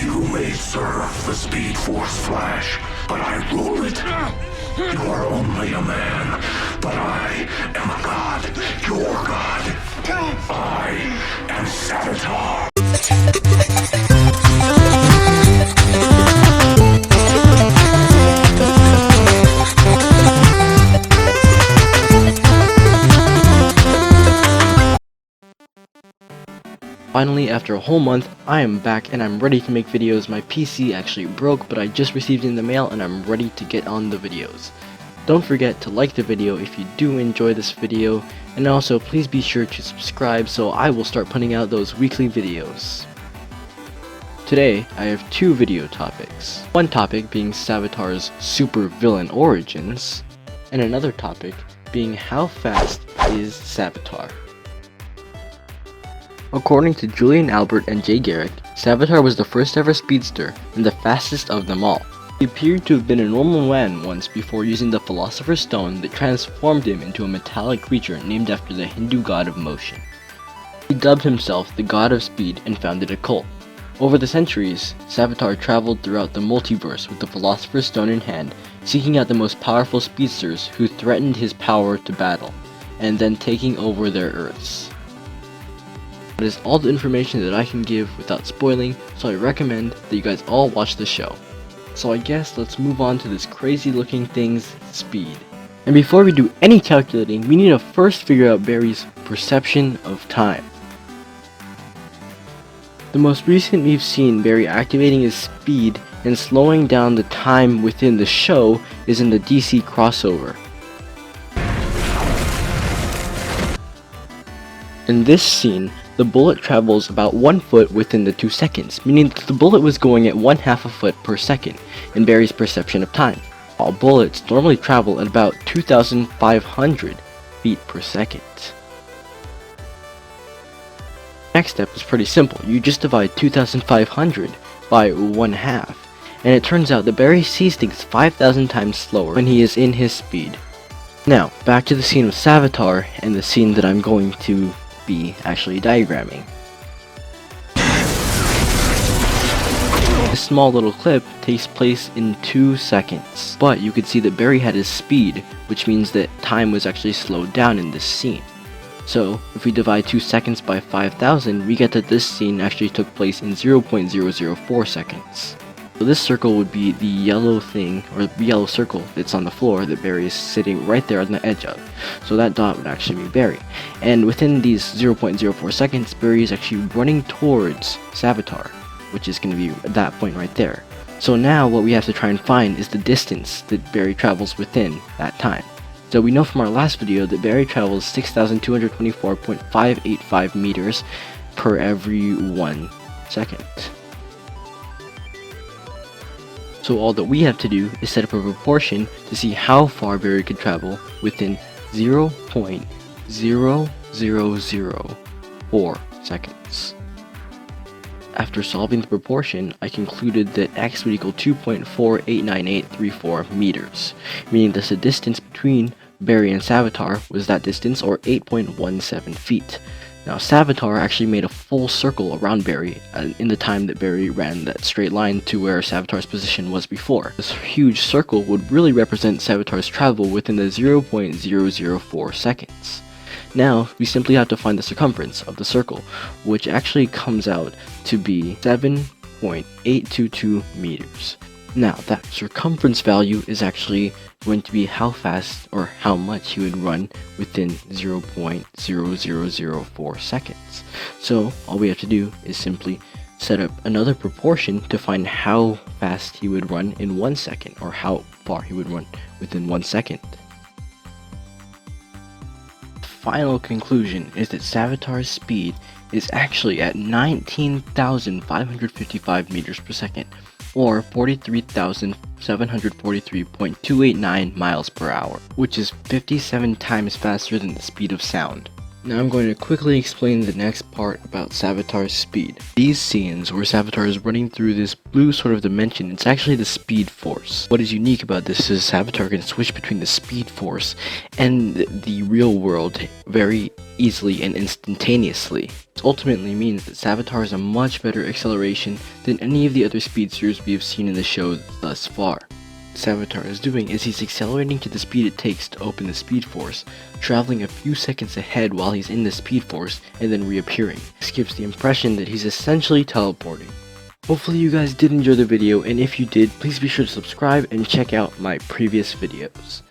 You may serve the Speed Force Flash, but I rule it. You are only a man, but I am a god. Your god. I am Savitar. Finally, after a whole month, I am back and I'm ready to make videos. My PC actually broke, but I just received it in the mail and I'm ready to get on the videos. Don't forget to like the video if you do enjoy this video, and also please be sure to subscribe so I will start putting out those weekly videos. Today, I have two video topics. One topic being Savitar's super villain origins, and another topic being how fast is Savitar. According to Julian Albert and Jay Garrick, Savitar was the first ever speedster and the fastest of them all. He appeared to have been a normal man once before using the Philosopher's Stone that transformed him into a metallic creature named after the Hindu god of motion. He dubbed himself the God of Speed and founded a cult. Over the centuries, Savitar traveled throughout the multiverse with the Philosopher's Stone in hand, seeking out the most powerful speedsters who threatened his power to battle, and then taking over their Earths. That is all the information that I can give without spoiling, so I recommend that you guys all watch the show. So I guess let's move on to this crazy looking thing's speed. And before we do any calculating, we need to first figure out Barry's perception of time. The most recent we've seen Barry activating his speed and slowing down the time within the show is in the DC crossover. In this scene, the bullet travels about 1 foot within the 2 seconds, meaning that the bullet was going at 1/2 a foot per second in Barry's perception of time, while bullets normally travel at about 2,500 feet per second. Next step is pretty simple. You just divide 2,500 by 1/2, and it turns out that Barry sees things 5,000 times slower when he is in his speed. Now, back to the scene with Savitar and the scene that I'm going to be actually diagramming. This small little clip takes place in 2 seconds, but you could see that Barry had his speed, which means that time was actually slowed down in this scene. So, if we divide 2 seconds by 5,000, we get that this scene actually took place in 0.004 seconds. So this circle would be the yellow thing, or the yellow circle that's on the floor that Barry is sitting right there on the edge of. So that dot would actually be Barry. And within these 0.04 seconds, Barry is actually running towards Savitar, which is going to be that point right there. So now what we have to try and find is the distance that Barry travels within that time. So we know from our last video that Barry travels 6,224.585 meters per every 1 second. So all that we have to do is set up a proportion to see how far Barry could travel within 0.0004 seconds. After solving the proportion, I concluded that x would equal 2.489834 meters, meaning that the distance between Barry and Savitar was that distance, or 8.17 feet. Now, Savitar actually made a full circle around Barry in the time that Barry ran that straight line to where Savitar's position was before. This huge circle would really represent Savitar's travel within the 0.004 seconds. Now, we simply have to find the circumference of the circle, which actually comes out to be 7.822 meters. Now, that circumference value is actually going to be how fast or how much he would run within 0.0004 seconds. So, all we have to do is simply set up another proportion to find how fast he would run in 1 second, or how far he would run within 1 second. The final conclusion is that Savitar's speed is actually at 19,555 meters per second, or 43,743.289 miles per hour, which is 57 times faster than the speed of sound. Now I'm going to quickly explain the next part about Savitar's speed. These scenes where Savitar is running through this blue sort of dimension, it's actually the speed force. What is unique about this is Savitar can switch between the speed force and the real world very easily and instantaneously. This ultimately means that Savitar has a much better acceleration than any of the other speedsters we have seen in the show thus far. Savitar is doing is he's accelerating to the speed it takes to open the speed force, traveling a few seconds ahead while he's in the speed force and then reappearing. This gives the impression that he's essentially teleporting. Hopefully you guys did enjoy the video, and if you did, please be sure to subscribe and check out my previous videos.